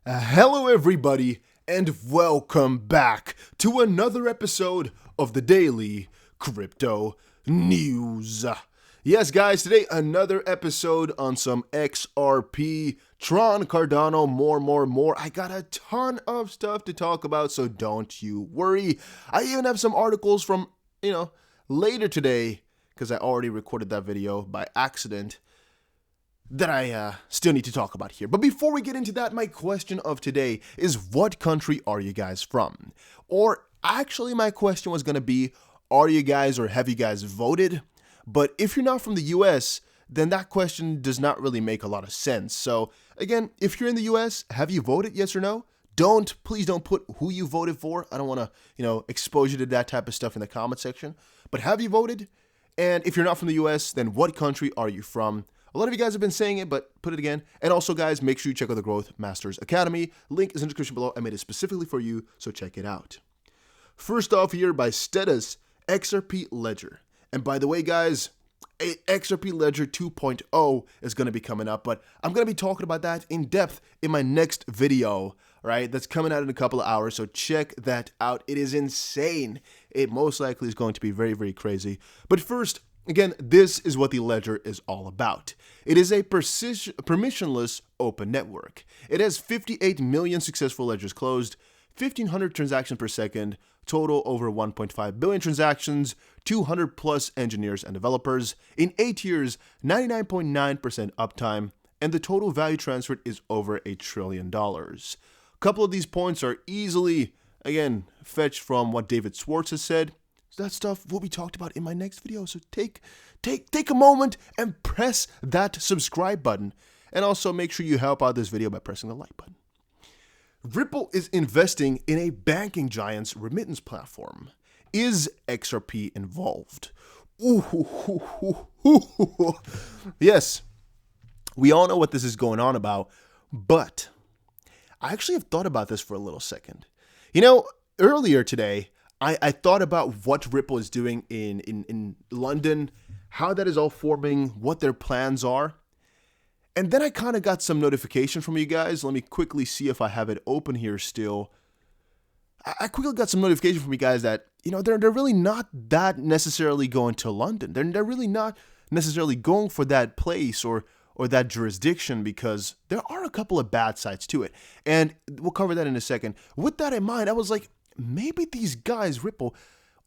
Hello, everybody, and welcome back to another episode of the Daily Crypto News. Yes, guys, today another episode on some XRP, Tron, Cardano, more. I got a ton of stuff to talk about, so don't you worry. I even have some articles from, later today, because I already recorded that video by accident, that I still need to talk about here. But before we get into that, my question of today is, what country are you guys from? Or actually, my question was going to be, are you guys or have you guys voted? But if you're not from the US, then that question does not really make a lot of sense. So again, if you're in the US, have you voted, yes or no? Please don't put who you voted for. I don't want to, expose you to that type of stuff in the comment section. But have you voted? And if you're not from the US, then what country are you from? A lot of you guys have been saying it, but put it again. And also, guys, make sure you check out the Growth Masters Academy. Link is in the description below. I made it specifically for you, so check it out. First off here by Status, XRP Ledger. And by the way, guys, XRP Ledger 2.0 is going to be coming up, but I'm going to be talking about that in depth in my next video, right? That's coming out in a couple of hours, so check that out. It is insane. It most likely is going to be very, very crazy. But first, again, this is what the ledger is all about. It is a permissionless open network. It has 58 million successful ledgers closed, 1,500 transactions per second, total over 1.5 billion transactions, 200 plus engineers and developers. In 8 years, 99.9% uptime, and the total value transferred is over $1 trillion. A couple of these points are easily, again, fetched from what David Schwartz has said. That stuff will be talked about in my next video. So take a moment and press that subscribe button. And also make sure you help out this video by pressing the like button. Ripple is investing in a banking giant's remittance platform. Is XRP involved? Yes, we all know what this is going on about, but I actually have thought about this for a little second. Earlier today, I thought about what Ripple is doing in London, how that is all forming, what their plans are. And then I kind of got some notification from you guys. Let me quickly see if I have it open here still. I quickly got some notification from you guys that, they're really not that necessarily going to London. They're really not necessarily going for that place or that jurisdiction, because there are a couple of bad sides to it. And we'll cover that in a second. With that in mind, I was like, maybe these guys, Ripple,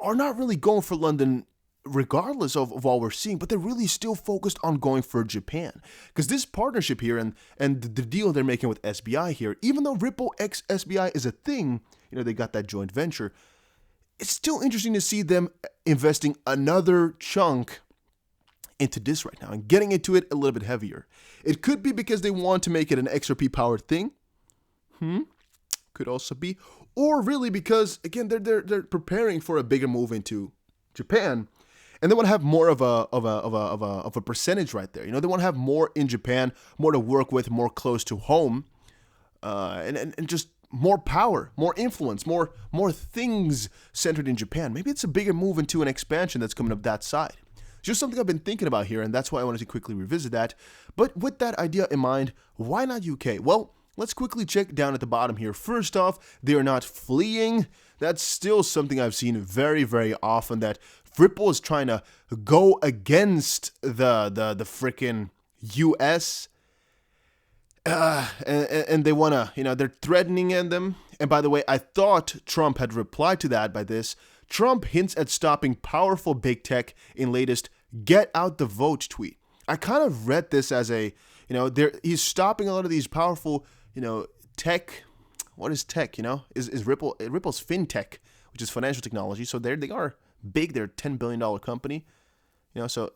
are not really going for London regardless of all we're seeing, but they're really still focused on going for Japan. Because this partnership here and the deal they're making with SBI here, even though Ripple x SBI is a thing, they got that joint venture, it's still interesting to see them investing another chunk into this right now and getting into it a little bit heavier. It could be because they want to make it an XRP powered thing. Could also be. Or really because, again, they're preparing for a bigger move into Japan, and they want to have more of a percentage right there. They want to have more in Japan, more to work with, more close to home, and just more power, more influence, more things centered in Japan. Maybe it's a bigger move into an expansion that's coming up that side. Just something I've been thinking about here, and that's why I wanted to quickly revisit that. But with that idea in mind, why not UK? Well, let's quickly check down at the bottom here. First off, they are not fleeing. That's still something I've seen very, very often, that Ripple is trying to go against the freaking US. And they want to, they're threatening them. And by the way, I thought Trump had replied to that by this. Trump hints at stopping powerful big tech in latest "Get Out the Vote" tweet. I kind of read this as a, he's stopping a lot of these powerful, tech. What is tech? Is Ripple's fintech, which is financial technology. So they are big. They're a $10 billion company. So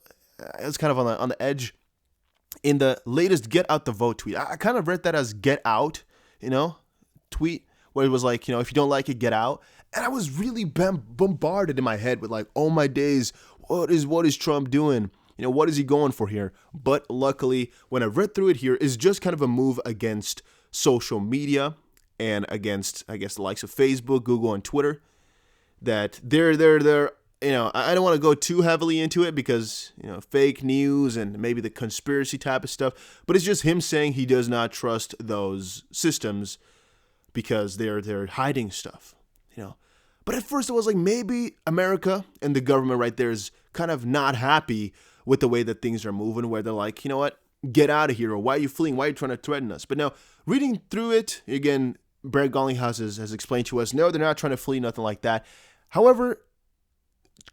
it's kind of on the edge. In the latest "Get Out the Vote" tweet, I kind of read that as "Get Out," tweet, where it was like, if you don't like it, get out. And I was really bombarded in my head with like, oh my days, what is Trump doing? What is he going for here? But luckily, when I read through it here, it's just kind of a move against social media and against, I guess, the likes of Facebook, Google, and Twitter, that they're I don't want to go too heavily into it because, fake news and maybe the conspiracy type of stuff, but it's just him saying he does not trust those systems because they're hiding stuff. But at first I was like, maybe America and the government right there is kind of not happy with the way that things are moving, where they're like, you know what, get out of here, or why are you fleeing? Why are you trying to threaten us? But now, reading through it, again, Brad Garlinghouse has explained to us, no, they're not trying to flee, nothing like that. However,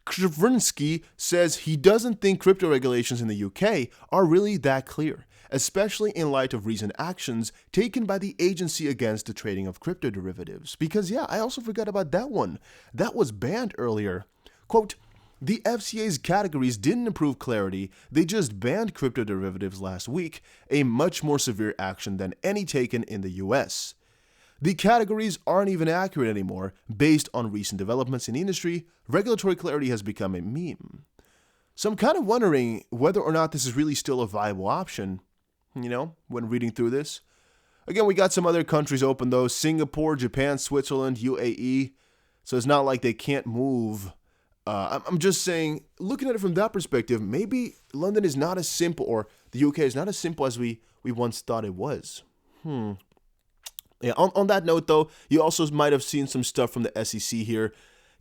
Krivrinsky says he doesn't think crypto regulations in the UK are really that clear, especially in light of recent actions taken by the agency against the trading of crypto derivatives. Because, I also forgot about that one. That was banned earlier. Quote, the FCA's categories didn't improve clarity, they just banned crypto derivatives last week, a much more severe action than any taken in the US. The categories aren't even accurate anymore. Based on recent developments in the industry, regulatory clarity has become a meme. So I'm kind of wondering whether or not this is really still a viable option, when reading through this. Again, we got some other countries open though, Singapore, Japan, Switzerland, UAE. So it's not like they can't move. I'm just saying, looking at it from that perspective, maybe London is not as simple, or the UK is not as simple as we once thought it was. Yeah, on that note, though, you also might have seen some stuff from the SEC here.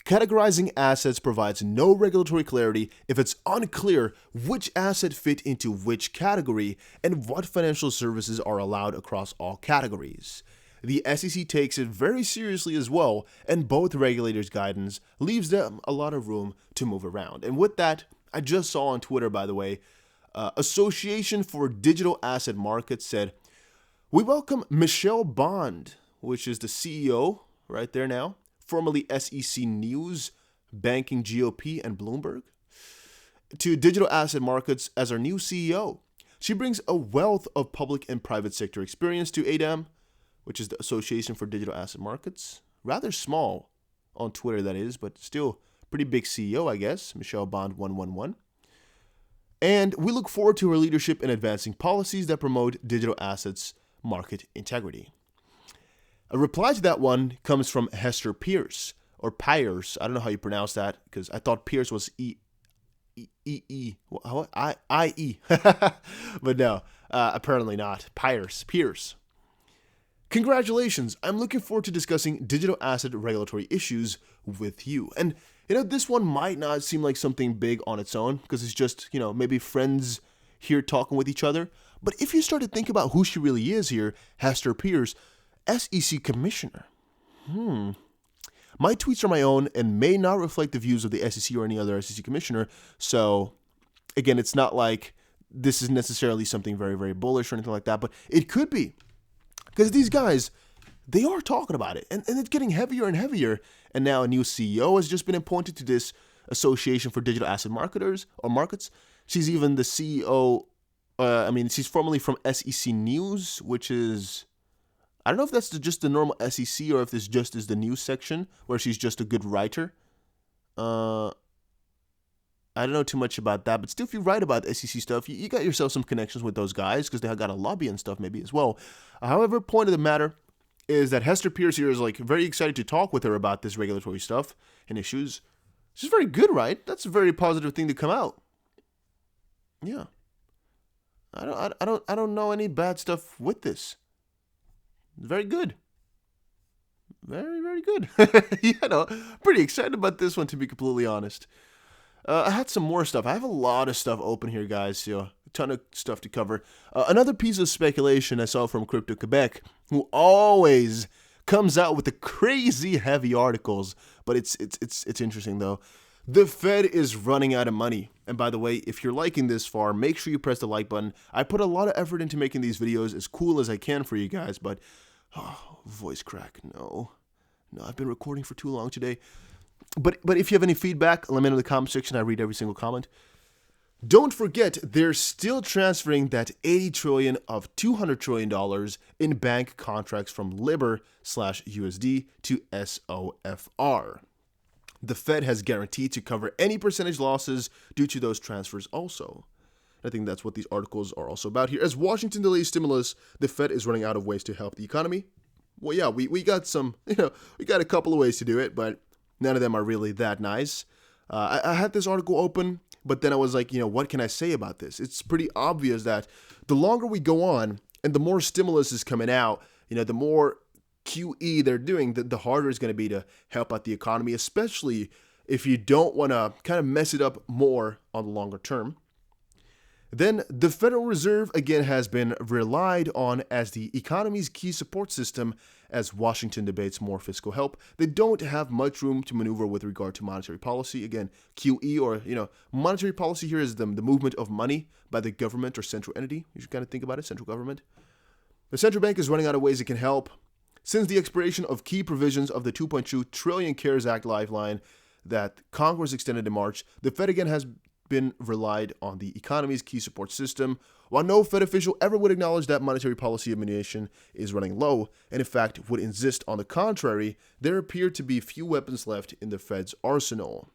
Categorizing assets provides no regulatory clarity if it's unclear which asset fit into which category and what financial services are allowed across all categories. The SEC takes it very seriously as well, and both regulators' guidance leaves them a lot of room to move around. And with that, I just saw on Twitter, by the way, Association for Digital Asset Markets said, we welcome Michelle Bond, which is the CEO right there now, formerly SEC News, Banking GOP, and Bloomberg, to digital asset markets as our new CEO. She brings a wealth of public and private sector experience to ADAM, which is the Association for Digital Asset Markets. Rather small on Twitter, that is, but still pretty big CEO, I guess, Michelle Bond 111. And we look forward to her leadership in advancing policies that promote digital assets market integrity. A reply to that one comes from Hester Pierce, or Pierce. I don't know how you pronounce that, because I thought Pierce was I-E. But no, apparently not. Pierce. Congratulations. I'm looking forward to discussing digital asset regulatory issues with you. And, this one might not seem like something big on its own, because it's just, maybe friends here talking with each other. But if you start to think about who she really is here, Hester Pierce, SEC Commissioner. My tweets are my own and may not reflect the views of the SEC or any other SEC Commissioner. So, again, it's not like this is necessarily something very, very bullish or anything like that, but it could be. Because these guys, they are talking about it, and it's getting heavier and heavier. And now a new CEO has just been appointed to this Association for Digital Asset Marketers or Markets. She's even the CEO. She's formerly from SEC News, which is, I don't know if that's just the normal SEC or if this just is the news section where she's just a good writer. I don't know too much about that, but still, if you write about SEC stuff, you got yourself some connections with those guys because they got a lobby and stuff maybe as well. However, point of the matter is that Hester Pierce here is very excited to talk with her about this regulatory stuff and issues. She's very good, right? That's a very positive thing to come out. Yeah. I don't know any bad stuff with this. Very good. Very, very good. Pretty excited about this one, to be completely honest. I had some more stuff. I have a lot of stuff open here, guys. A ton of stuff to cover. Another piece of speculation I saw from Crypto Quebec, who always comes out with the crazy heavy articles, but it's interesting though. The Fed is running out of money. And by the way, if you're liking this far, make sure you press the like button. I put a lot of effort into making these videos as cool as I can for you guys, but voice crack, no, I've been recording for too long today. But if you have any feedback, let me know in the comment section. I read every single comment. Don't forget, they're still transferring that $80 trillion of $200 trillion in bank contracts from Libra/USD to SOFR. The Fed has guaranteed to cover any percentage losses due to those transfers also. I think that's what these articles are also about here. As Washington delays stimulus, the Fed is running out of ways to help the economy. Well, yeah, we got some, we got a couple of ways to do it, but none of them are really that nice. I had this article open, but then I was like, what can I say about this? It's pretty obvious that the longer we go on and the more stimulus is coming out, the more QE they're doing, the harder it's going to be to help out the economy, especially if you don't want to kind of mess it up more on the longer term. Then the Federal Reserve again has been relied on as the economy's key support system as Washington debates more fiscal help. They don't have much room to maneuver with regard to monetary policy. Again, QE or, monetary policy here is the movement of money by the government or central entity. You should kind of think about it, central government. The central bank is running out of ways it can help. Since the expiration of key provisions of the $2.2 trillion CARES Act lifeline that Congress extended in March, the Fed again has been relied on the economy's key support system, while no Fed official ever would acknowledge that monetary policy ammunition is running low, and in fact would insist on the contrary. There appear to be few weapons left in the Fed's arsenal.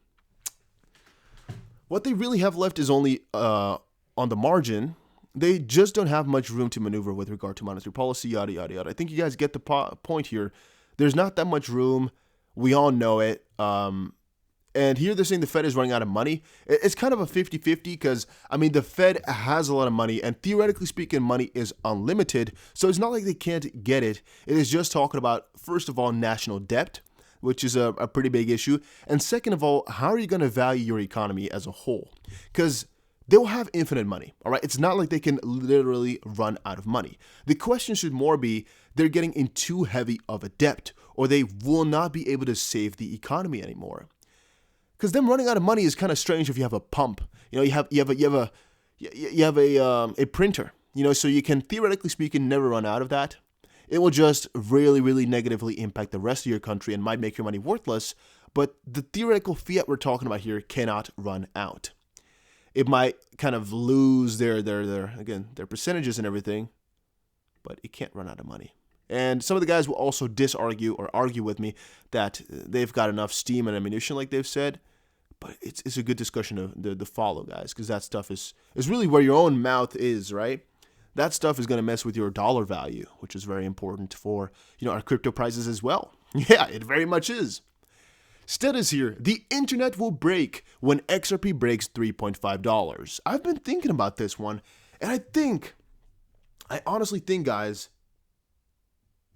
What they really have left is only on the margin. They just don't have much room to maneuver with regard to monetary policy, yada, yada, yada. I think you guys get the point here. There's not that much room. We all know it. And here they're saying the Fed is running out of money. It's kind of a 50-50 because, the Fed has a lot of money, and theoretically speaking, money is unlimited. So it's not like they can't get it. It is just talking about, first of all, national debt, which is a pretty big issue. And second of all, how are you going to value your economy as a whole? Because they'll have infinite money, all right? It's not like they can literally run out of money. The question should more be they're getting in too heavy of a debt, or they will not be able to save the economy anymore. Because them running out of money is kind of strange if you have a pump. You have a printer. So you can, theoretically speaking, never run out of that. It will just really, really negatively impact the rest of your country and might make your money worthless. But the theoretical fiat we're talking about here cannot run out. It might kind of lose their percentages and everything, but it can't run out of money. And some of the guys will also argue with me that they've got enough steam and ammunition, like they've said. But it's a good discussion to follow, guys, because that stuff is really where your own mouth is, right? That stuff is going to mess with your dollar value, which is very important for our crypto prices as well. Yeah, it very much is. Status here: the internet will break when XRP breaks $3.5. I've been thinking about this one, and I honestly think, guys,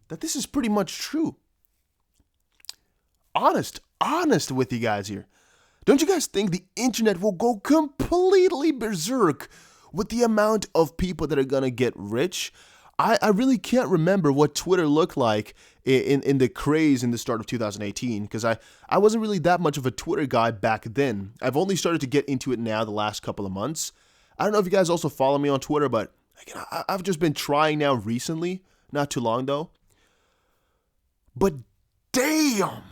that this is pretty much true. Honest with you guys here. Don't you guys think the internet will go completely berserk with the amount of people that are going to get rich? I really can't remember what Twitter looked like in the craze in the start of 2018 because I wasn't really that much of a Twitter guy back then. I've only started to get into it now the last couple of months. I don't know if you guys also follow me on Twitter, but again, I've just been trying now recently, not too long though. But damn,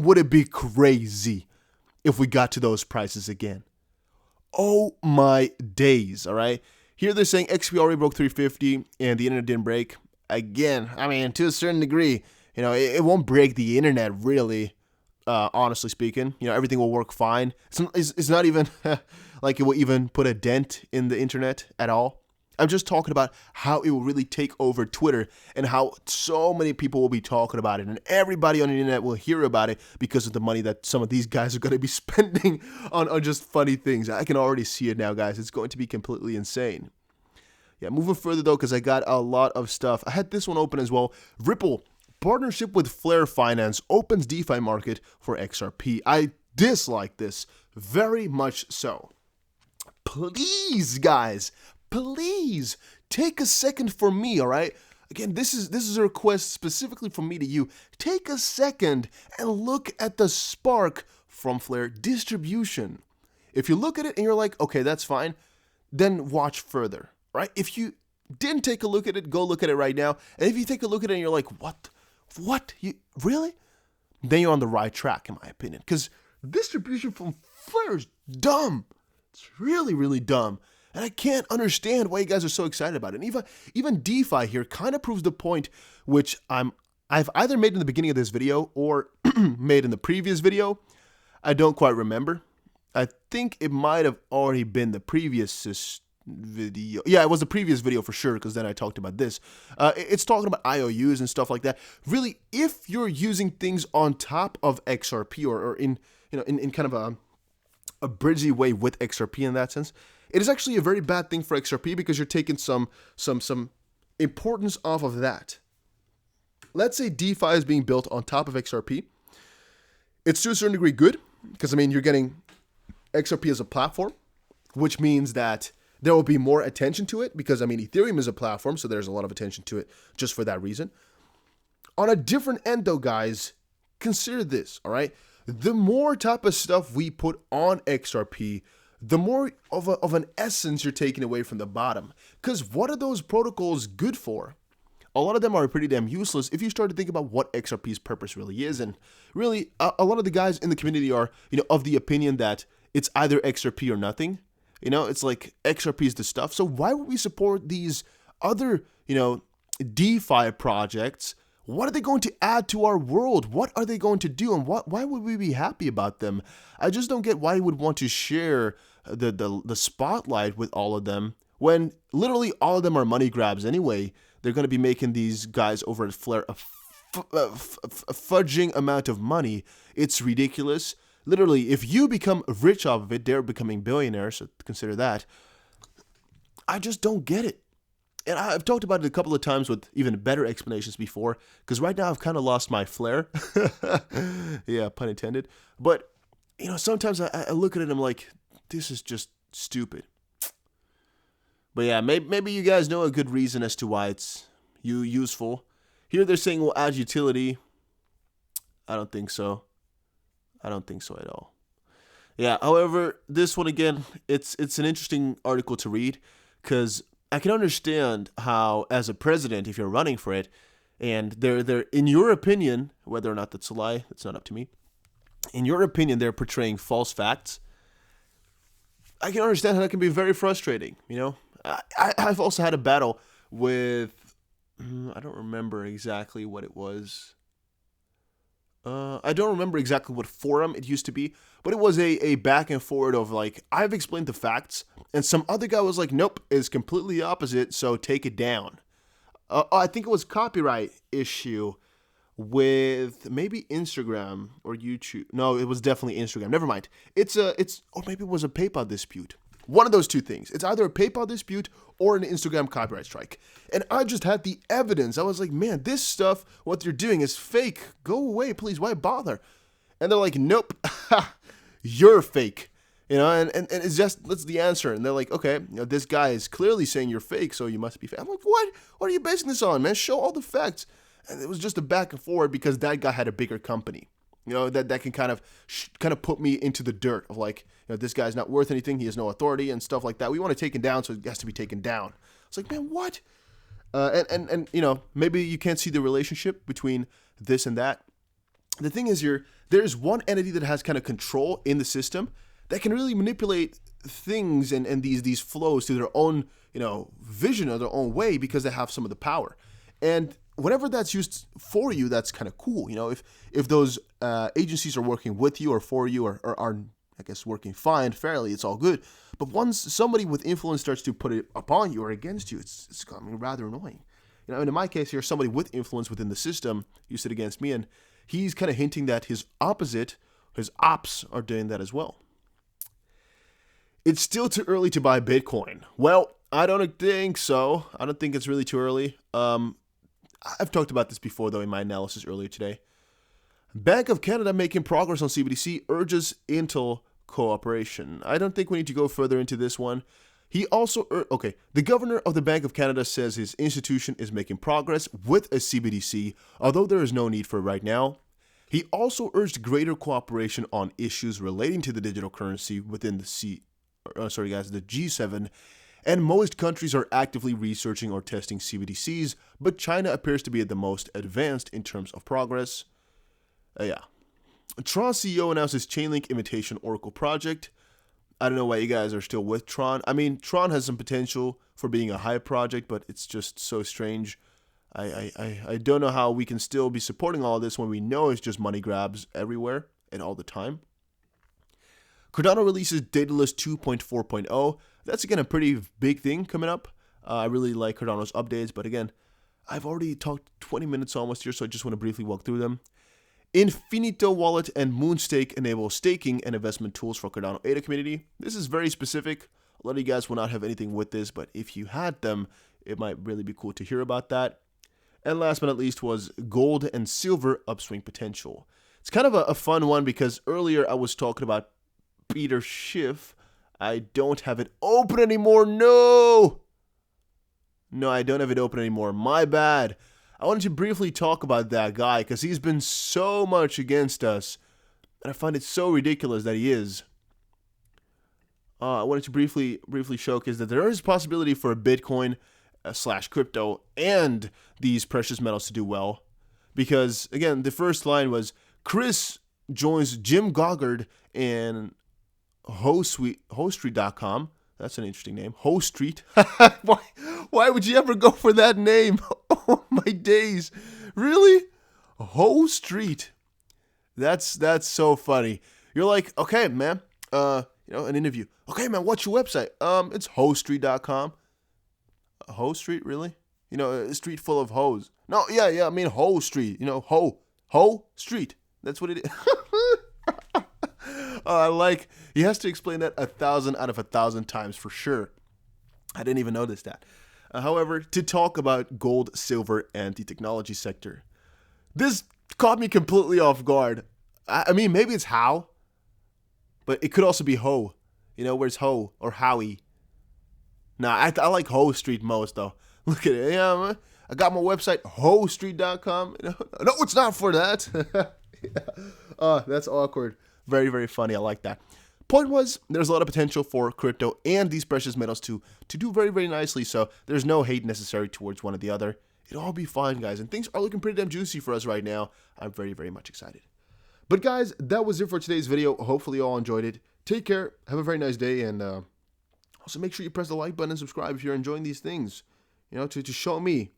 would it be crazy if we got to those prices again? Oh my days, all right? Here they're saying XP already broke 350 and the internet didn't break. Again, to a certain degree, it won't break the internet really, honestly speaking. Everything will work fine. It's not even like it will even put a dent in the internet at all. I'm just talking about how it will really take over Twitter and how so many people will be talking about it and everybody on the internet will hear about it because of the money that some of these guys are going to be spending on just funny things. I can already see it now, guys. It's going to be completely insane. Yeah, moving further though, because I got a lot of stuff. I had this one open as well. Ripple, partnership with Flare Finance opens DeFi market for XRP. I dislike this very much so. Please, guys. Please take a second for me, all right? Again, this is a request specifically from me to you. Take a second and look at the spark from Flare distribution. If you look at it and you're like, okay, that's fine, then watch further, right? If you didn't take a look at it, go look at it right now. And if you take a look at it and you're like, what? You really? Then you're on the right track, in my opinion. Because distribution from Flare is dumb. It's really, really dumb. And I can't understand why you guys are so excited about it. And even DeFi here kind of proves the point which I've either made in the beginning of this video or made in the previous video. I don't quite remember. I think it might have already been the previous video. Yeah, it was the previous video for sure because then I talked about this. It's talking about IOUs and stuff like that. Really, if you're using things on top of XRP or in in kind of a bridgy way with XRP in that sense, it is actually a very bad thing for XRP because you're taking some importance off of that. Let's say DeFi is being built on top of XRP. It's to a certain degree good because, I mean, you're getting XRP as a platform, which means that there will be more attention to it because, I mean, Ethereum is a platform, so there's a lot of attention to it just for that reason. On a different end, though, guys, consider this, all right? The more type of stuff we put on XRP, the more of an essence you're taking away from the bottom. Because what are those protocols good for? A lot of them are pretty damn useless if you start to think about what XRP's purpose really is. And really, a lot of the guys in the community are, of the opinion that it's either XRP or nothing. It's like XRP is the stuff. So why would we support these other, DeFi projects? What are they going to add to our world? What are they going to do? And why would we be happy about them? I just don't get why you would want to share the spotlight with all of them when literally all of them are money grabs anyway. They're going to be making these guys over at Flare a fudging amount of money. It's ridiculous. Literally, if you become rich off of it, they're becoming billionaires, so consider that. I just don't get it. And I've talked about it a couple of times with even better explanations before, because right now I've kind of lost my flair. Yeah, pun intended. But, sometimes I look at it and I'm like, this is just stupid. But yeah, maybe you guys know a good reason as to why it's useful. Here they're saying we'll add utility. I don't think so. I don't think so at all. Yeah, however, this one again, it's an interesting article to read because I can understand how, as a president, if you're running for it, and they're in your opinion, whether or not that's a lie, that's not up to me. In your opinion, they're portraying false facts. I can understand how that can be very frustrating. I've also had a battle with, I don't remember exactly what it was. I don't remember exactly what forum it used to be, but it was a back and forward of like, I've explained the facts, and some other guy was like, nope, it's completely opposite, so take it down. I think it was copyright issue with maybe Instagram or YouTube. No, it was definitely Instagram. Never mind. Or maybe it was a PayPal dispute. One of those two things. It's either a PayPal dispute or an Instagram copyright strike. And I just had the evidence. I was like, man, this stuff, what you're doing is fake. Go away, please. Why bother? And they're like, nope, you're fake. And it's just, that's the answer. And they're like, okay, this guy is clearly saying you're fake, so you must be fake. I'm like, what? What are you basing this on, man? Show all the facts. And it was just a back and forward because that guy had a bigger company. That can kind of put me into the dirt of like, this guy's not worth anything. He has no authority and stuff like that. We want to take him down, so he has to be taken down. It's like, man, what? And maybe you can't see the relationship between this and that. The thing is, there's one entity that has kind of control in the system that can really manipulate things and these flows to their own, vision or their own way because they have some of the power. And whenever that's used for you, that's kind of cool. If those agencies are working with you or for you or are, I guess, working fine, fairly, it's all good. But once somebody with influence starts to put it upon you or against you, it's becoming rather annoying. And in my case here, somebody with influence within the system used it against me, and he's kind of hinting that his ops are doing that as well. It's still too early to buy Bitcoin. Well, I don't think so. I don't think it's really too early. I've talked about this before, though, in my analysis earlier today. Bank of Canada making progress on CBDC urges Intel cooperation. I don't think we need to go further into this one. He also, the governor of the Bank of Canada says his institution is making progress with a CBDC, although there is no need for it right now. He also urged greater cooperation on issues relating to the digital currency within the G7, and most countries are actively researching or testing CBDCs, but China appears to be the most advanced in terms of progress. Tron CEO announced his Chainlink imitation Oracle project. I don't know why you guys are still with Tron. I mean, Tron has some potential for being a hype project, but it's just so strange. I don't know how we can still be supporting all of this when we know it's just money grabs everywhere and all the time. Cardano releases Daedalus 2.4.0. That's, again, a pretty big thing coming up. I really like Cardano's updates, but again, I've already talked 20 minutes almost here, so I just want to briefly walk through them. Infinito Wallet and Moonstake enable staking and investment tools for Cardano ADA community. This is very specific. A lot of you guys will not have anything with this, but if you had them, it might really be cool to hear about that. And last but not least was gold and silver upswing potential. It's kind of a fun one because earlier I was talking about Peter Schiff. I don't have it open anymore. No, I don't have it open anymore. My bad. I wanted to briefly talk about that guy because he's been so much against us. And I find it so ridiculous that he is. I wanted to briefly showcase that there is a possibility for Bitcoin / crypto and these precious metals to do well. Because, again, the first line was, Chris joins Jim Goggard in HostStreet.com. That's an interesting name. HostStreet. Why would you ever go for that name? Oh, my days. Really? HostStreet. That's so funny. You're like, okay, man. An interview. Okay, man, what's your website? It's HostStreet.com. Ho Street, really? A street full of hoes. No, yeah, I mean Ho Street. Ho Street. That's what it is. He has to explain that 1,000 out of 1,000 times for sure. I didn't even notice that. However, to talk about gold, silver, and the technology sector, this caught me completely off guard. I mean, maybe it's how, but it could also be ho. Where's ho or howie? Nah, I like Ho Street most, though. Look at it. Yeah, man. I got my website, HoStreet.com. No, it's not for that. Oh, that's awkward. Very, very funny. I like that. Point was, there's a lot of potential for crypto and these precious metals to do very, very nicely. So there's no hate necessary towards one or the other. It'll all be fine, guys. And things are looking pretty damn juicy for us right now. I'm very, very much excited. But guys, that was it for today's video. Hopefully you all enjoyed it. Take care. Have a very nice day. And also make sure you press the like button and subscribe if you're enjoying these things. To show me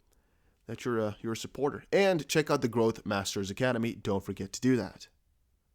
that you're a supporter. And check out the Growth Masters Academy. Don't forget to do that.